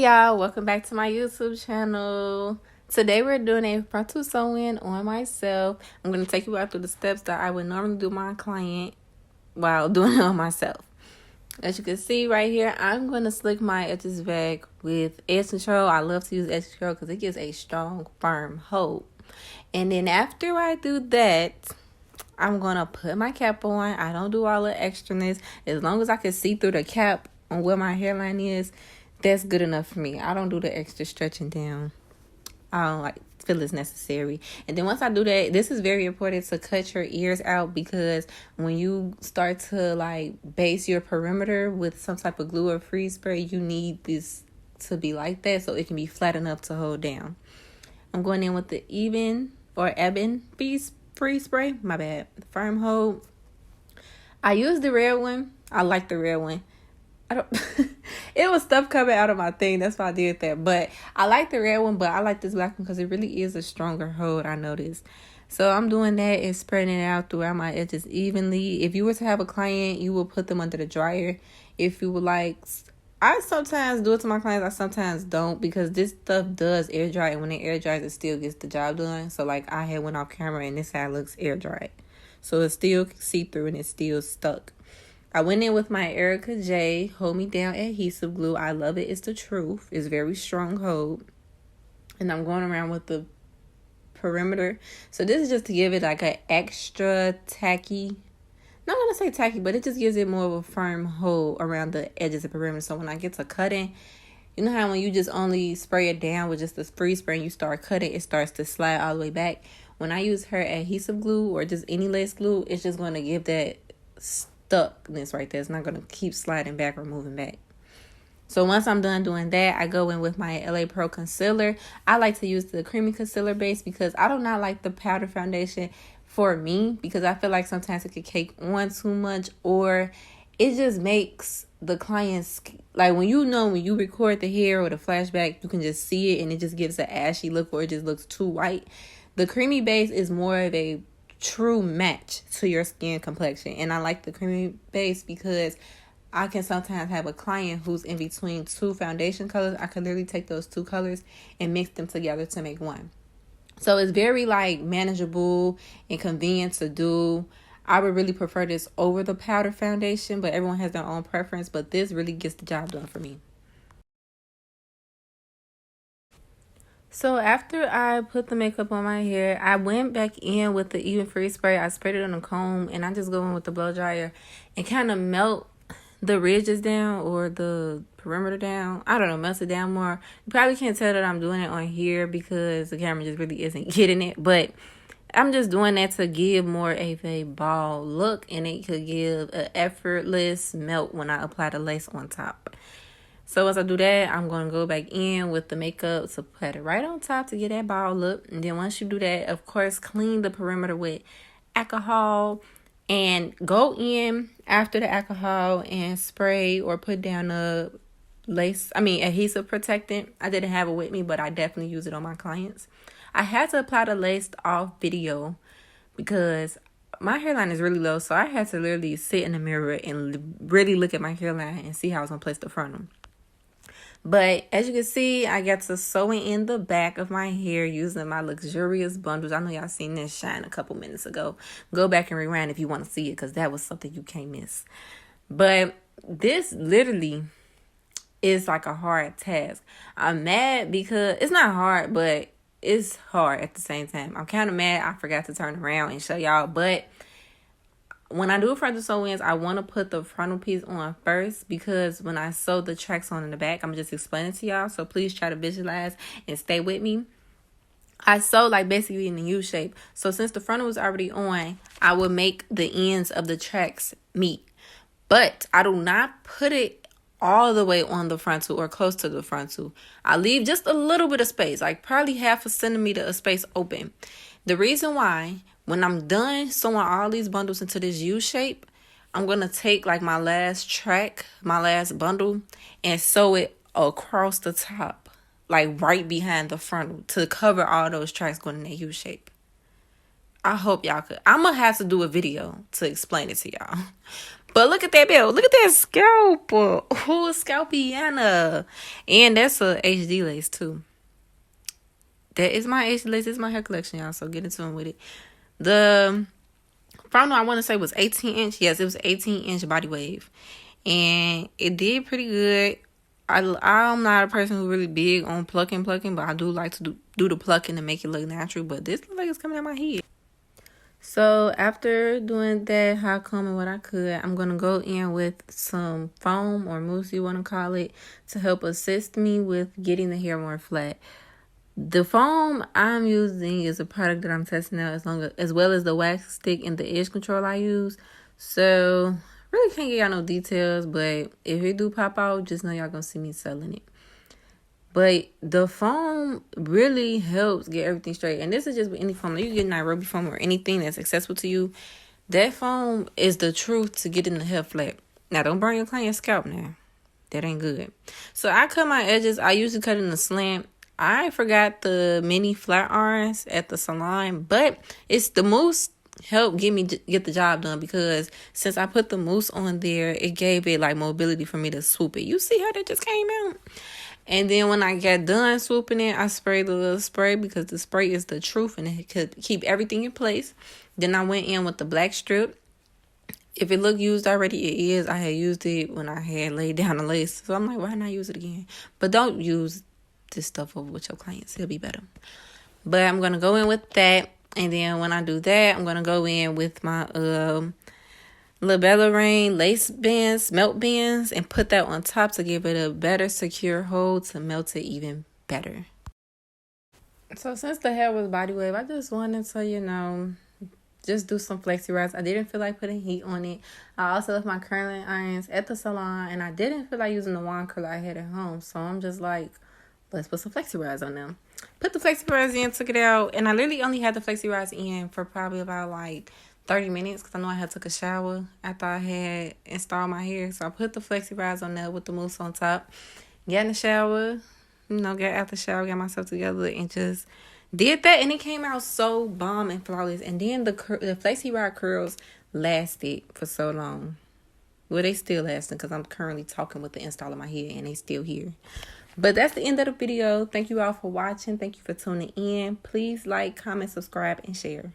Hey y'all, welcome back to my YouTube channel. Today we're doing a frontal sew-in on myself. I'm going to take you out through the steps that I would normally do my client while doing it on myself. As you can see right here, I'm going to slick my edges back with edge control. I love to use edge control because it gives a strong, firm hold. And then after I do that, I'm going to put my cap on. I don't do all the extraness. As long as I can see through the cap on where my hairline is, that's good enough for me. I don't do the extra stretching down. I don't feel it's necessary. And then once I do that, this is very important to cut your ears out, because when you start to base your perimeter with some type of glue or freeze spray, you need this to be like that so it can be flat enough to hold down. I'm going in with the ebon freeze spray. My bad. Firm hold. I use the red one. I like the red one. It was stuff coming out of my thing, that's why I did that. But I like the red one, but I like this black one because it really is a stronger hold, I noticed. So I'm doing that and spreading it out throughout my edges evenly. If you were to have a client, you will put them under the dryer. If you would I sometimes do it to my clients, I sometimes don't, because this stuff does air dry, and when it air dries, it still gets the job done. So I had went off camera and this side looks air dried, so it's still see-through and it's still stuck. I went in with my Erica J Hold Me Down adhesive glue. I love it. It's the truth. It's very strong hold. And I'm going around with the perimeter. So this is just to give it an extra tacky. Not going to say tacky, but it just gives it more of a firm hold around the edges of the perimeter. So when I get to cutting, you know how when you just only spray it down with just the freeze spray and you start cutting, it starts to slide all the way back. When I use her adhesive glue or just any lace glue, it's just going to give that stuckness right there. It's not going to keep sliding back or moving back. So once I'm done doing that, I go in with my LA Pro concealer. I like to use the creamy concealer base because I do not like the powder foundation for me, because I feel like sometimes it could cake on too much, or it just makes the clients, when you record the hair or the flashback, you can just see it and it just gives an ashy look, or it just looks too white. The creamy base is more of a true match to your skin complexion, and I like the creamy base because I can sometimes have a client who's in between two foundation colors. I can literally take those two colors and mix them together to make one. So it's very manageable and convenient to do. I would really prefer this over the powder foundation, but everyone has their own preference, but this really gets the job done for me. So after I put the makeup on my hair, I went back in with the even freeze spray. I sprayed it on the comb, and I just go in with the blow dryer and kind of melt the ridges down, or the perimeter down. I don't know, melt it down more. You probably can't tell that I'm doing it on here because the camera just really isn't getting it, but I'm just doing that to give more of a ball look, and it could give an effortless melt when I apply the lace on top. So as I do that, I'm going to go back in with the makeup to put it right on top to get that ball look. And then once you do that, of course, clean the perimeter with alcohol, and go in after the alcohol and spray or put down a adhesive protectant. I didn't have it with me, but I definitely use it on my clients. I had to apply the lace off video because my hairline is really low, so I had to literally sit in the mirror and really look at my hairline and see how I was going to place the frontal. But as you can see, I got to sewing in the back of my hair using my luxurious bundles. I know y'all seen this shine a couple minutes ago. Go back and rewind if you want to see it, because that was something you can't miss. But this literally is a hard task. I'm mad because it's not hard, but it's hard at the same time. I'm kind of mad I forgot to turn around and show y'all, but when I do frontal sew-ins, I want to put the frontal piece on first, because when I sew the tracks on in the back, I'm just explaining to y'all. So please try to visualize and stay with me. I sew basically in the U shape. So since the frontal was already on, I will make the ends of the tracks meet. But I do not put it all the way on the frontal or close to the frontal. I leave just a little bit of space, probably 1/2 centimeter of space open. The reason why, when I'm done sewing all these bundles into this U shape, I'm going to take my last track, my last bundle, and sew it across the top, right behind the frontal, to cover all those tracks going in that U shape. I hope y'all could. I'm going to have to do a video to explain it to y'all. But look at that bill. Look at that scalp. Oh, scalpiana. And that's a HD lace too. That is my HD lace. It's my hair collection, y'all. So get into it with it. The Frontal, I want to say, was 18-inch. Yes, it was 18-inch body wave. And it did pretty good. I'm not a person who's really big on plucking, but I do like to do the plucking to make it look natural. But this looks like it's coming out my head. So after doing that, how come and what I could, I'm going to go in with some foam or mousse, you want to call it, to help assist me with getting the hair more flat. The foam I'm using is a product that I'm testing out as well as the wax stick and the edge control I use. So really can't get y'all no details, but if it do pop out, just know y'all gonna see me selling it. But the foam really helps get everything straight. And this is just with any foam. You can get Nairobi foam or anything that's accessible to you. That foam is the truth to getting the hair flat. Now, don't burn your client's scalp now. That ain't good. So I cut my edges. I usually cut in a slant. I forgot the mini flat irons at the salon. But it's the mousse helped get the job done, because since I put the mousse on there, it gave it like mobility for me to swoop it. You see how that just came out? And then when I got done swooping it, I sprayed a little spray, because the spray is the truth and it could keep everything in place. Then I went in with the black strip. If it looked used already, it is. I had used it when I had laid down the lace. So I'm like, why not use it again? But don't use this stuff over with your clients. It'll be better. But I'm going to go in with that. And then when I do that, I'm going to go in with my Labella Rain lace bands, melt bands, and put that on top to give it a better secure hold to melt it even better. So since the hair was body wave, I just wanted to, just do some flexi rods. I didn't feel like putting heat on it. I also left my curling irons at the salon, and I didn't feel like using the wand curler I had at home. So I'm just like, let's put some flexi rods on them. Put the flexi rods in, took it out, and I literally only had the flexi rods in for probably about 30 minutes, because I know I had took a shower after I had installed my hair. So I put the flexi rods on there with the mousse on top. Got in the shower, got out the shower, got myself together, and just did that. And it came out so bomb and flawless. And then the flexi rod curls lasted for so long. Well, they still lasting, because I'm currently talking with the install of my hair and they still here. But that's the end of the video. Thank you all for watching. Thank you for tuning in. Please like, comment, subscribe, and share.